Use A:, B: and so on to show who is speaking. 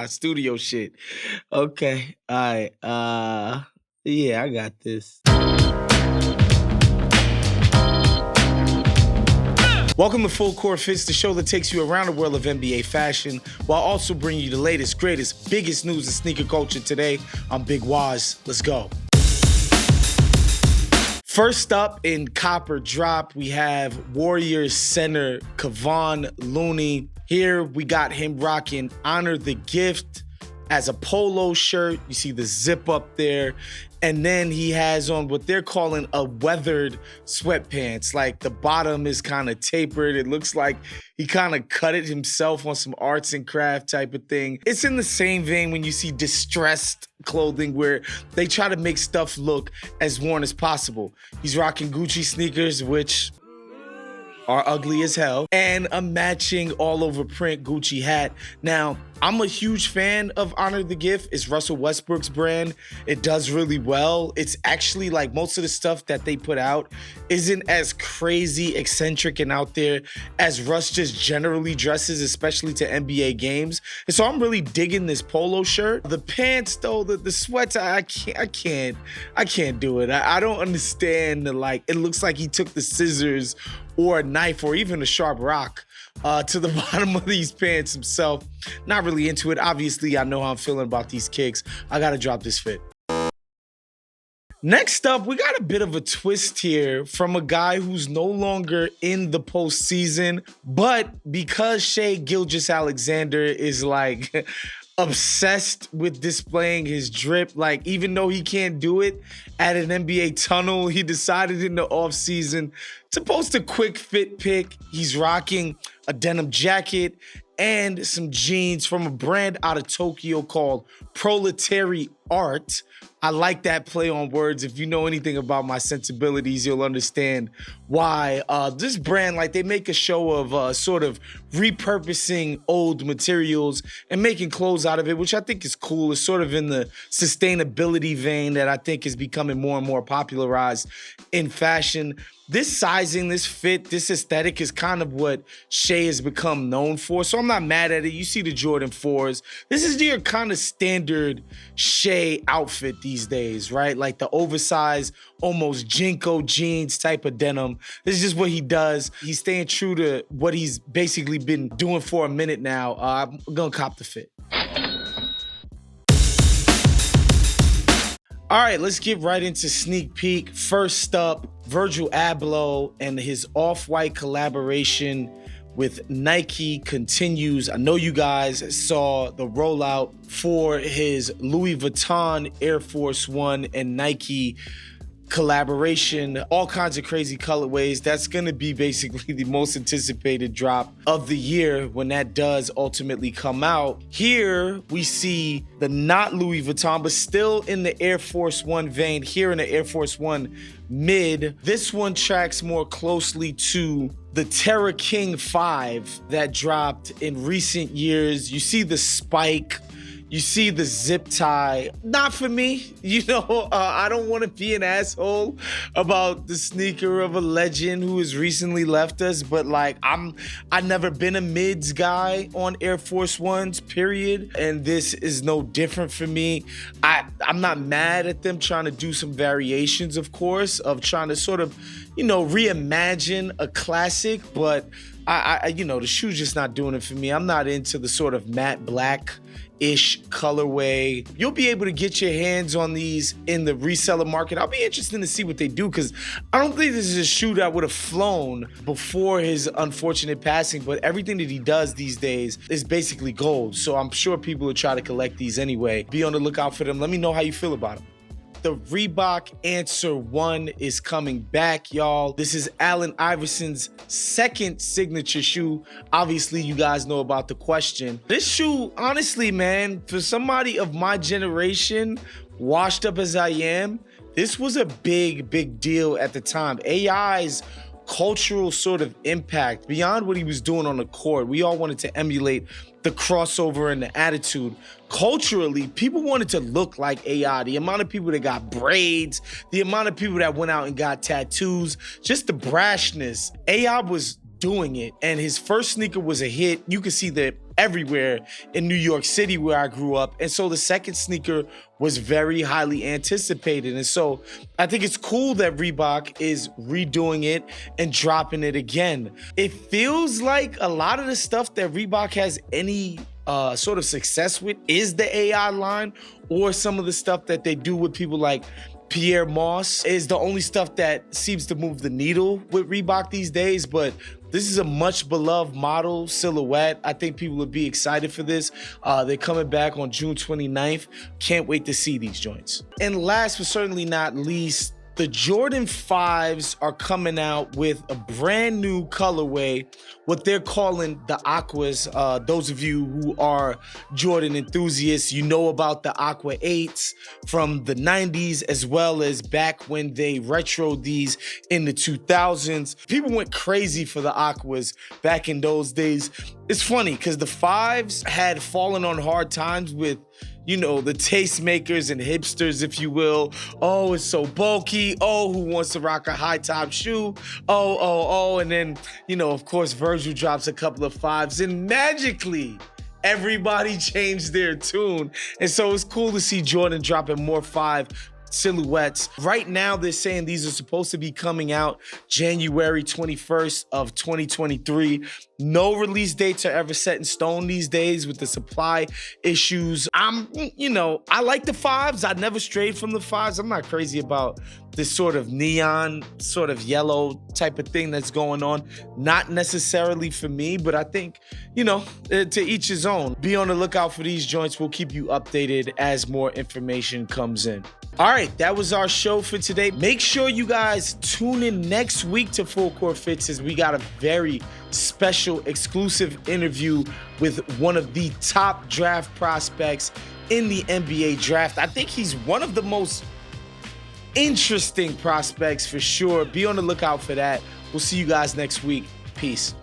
A: Studio shit. Okay. All right. Yeah, I got this. Welcome to Full Court Fits, the show that takes you around the world of NBA fashion while also bringing you the latest, greatest, biggest news in sneaker culture today. I'm Big Waz. Let's go. First up in Copper Drop, we have Warriors center Kevon Looney. Here we got him rocking Honor the Gift as a polo shirt. You see the zip up there. And then he has on what they're calling a weathered sweatpants. Like the bottom is kind of tapered. It looks like he kind of cut it himself on some arts and craft type of thing. It's in the same vein when you see distressed clothing where they try to make stuff look as worn as possible. He's rocking Gucci sneakers, which are ugly as hell, and a matching all over print Gucci hat. Now, I'm a huge fan of Honor the Gift. It's Russell Westbrook's brand. It does really well. It's actually like most of the stuff that they put out isn't as crazy, eccentric, and out there as Russ just generally dresses, especially to NBA games. And so I'm really digging this polo shirt. The pants though, the sweats, I can't do it. I don't understand it looks like he took the scissors or a knife or even a sharp rock to the bottom of these pants himself. Not really into it. Obviously, I know how I'm feeling about these kicks. I gotta drop this fit. Next up, we got a bit of a twist here from a guy who's no longer in the postseason, but because Shai Gilgeous-Alexander is like obsessed with displaying his drip, like even though he can't do it at an NBA tunnel, he decided in the offseason to post a quick fit pic. He's rocking a denim jacket and some jeans from a brand out of Tokyo called Proletary Art. I like that play on words. If you know anything about my sensibilities, you'll understand why. This brand, like, they make a show of sort of repurposing old materials and making clothes out of it, which I think is cool. It's sort of in the sustainability vein that I think is becoming more and more popularized in fashion. This sizing, this fit, this aesthetic is kind of what Shai has become known for. So I'm not mad at it. You see the Jordan 4s. This is your kind of standard Shai outfit these days, right? Like the oversized, almost Jinko jeans type of denim. This is just what he does. He's staying true to what he's basically been doing for a minute now. I'm gonna cop the fit. All right, let's get right into sneak peek. First up, Virgil Abloh and his Off-White collaboration with Nike continues. I know you guys saw the rollout for his Louis Vuitton Air Force One and Nike collaboration, all kinds of crazy colorways. That's gonna be basically the most anticipated drop of the year when that does ultimately come out. Here we see the not Louis Vuitton, but still in the Air Force One vein, here in the Air Force One mid. This one tracks more closely to the Terra King 5 that dropped in recent years. You see the spike, you see the zip tie. Not for me, I don't want to be an asshole about the sneaker of a legend who has recently left us, but like I've never been a mids guy on Air Force Ones, period. And this is no different for me. I'm not mad at them trying to do some variations, of course, of trying to sort of, reimagine a classic, but the shoe's just not doing it for me. I'm not into the sort of matte black-ish colorway. You'll be able to get your hands on these in the reseller market. I'll be interested to see what they do because I don't think this is a shoe that would have flown before his unfortunate passing, but everything that he does these days is basically gold. So I'm sure people will try to collect these anyway. Be on the lookout for them. Let me know how you feel about them. The Reebok Answer 1 is coming back, y'all. This is Allen Iverson's second signature shoe. Obviously, you guys know about the question. This shoe, honestly, man, for somebody of my generation, washed up as I am, this was a big deal at the time. AI's cultural sort of impact beyond what he was doing on the court. We all wanted to emulate the crossover and the attitude. Culturally, people wanted to look like AI. The amount of people that got braids, the amount of people that went out and got tattoos, just the brashness. AI was doing it, and his first sneaker was a hit. You can see the everywhere in New York City where I grew up. And so the second sneaker was very highly anticipated. And so I think it's cool that Reebok is redoing it and dropping it again. It feels like a lot of the stuff that Reebok has any sort of success with is the AI line, or some of the stuff that they do with people like Pierre Moss is the only stuff that seems to move the needle with Reebok these days. But this is a much beloved model silhouette. I think people would be excited for this. They're coming back on June 29th. Can't wait to see these joints. And last but certainly not least, the Jordan 5s are coming out with a brand new colorway, what they're calling the Aquas. Those of you who are Jordan enthusiasts, you know about the Aqua 8s from the 90s, as well as back when they retroed these in the 2000s. People went crazy for the Aquas back in those days. It's funny because the 5s had fallen on hard times with, you know, the tastemakers and hipsters, if you will. Oh, it's so bulky. Oh, who wants to rock a high top shoe? Oh. And then, you know, of course, Virgil drops a couple of 5s and magically everybody changed their tune. And so it's cool to see Jordan dropping more 5 silhouettes. Right now, they're saying these are supposed to be coming out January 21st of 2023. No release dates are ever set in stone these days with the supply issues. I like the 5s. I never strayed from the 5s. I'm not crazy about this sort of neon, sort of yellow type of thing that's going on. Not necessarily for me, but I think, to each his own. Be on the lookout for these joints. We'll keep you updated as more information comes in. All right, that was our show for today. Make sure you guys tune in next week to Full Court Fits, as we got a very special exclusive interview with one of the top draft prospects in the NBA draft. I think he's one of the most interesting prospects for sure. Be on the lookout for that. We'll see you guys next week. Peace.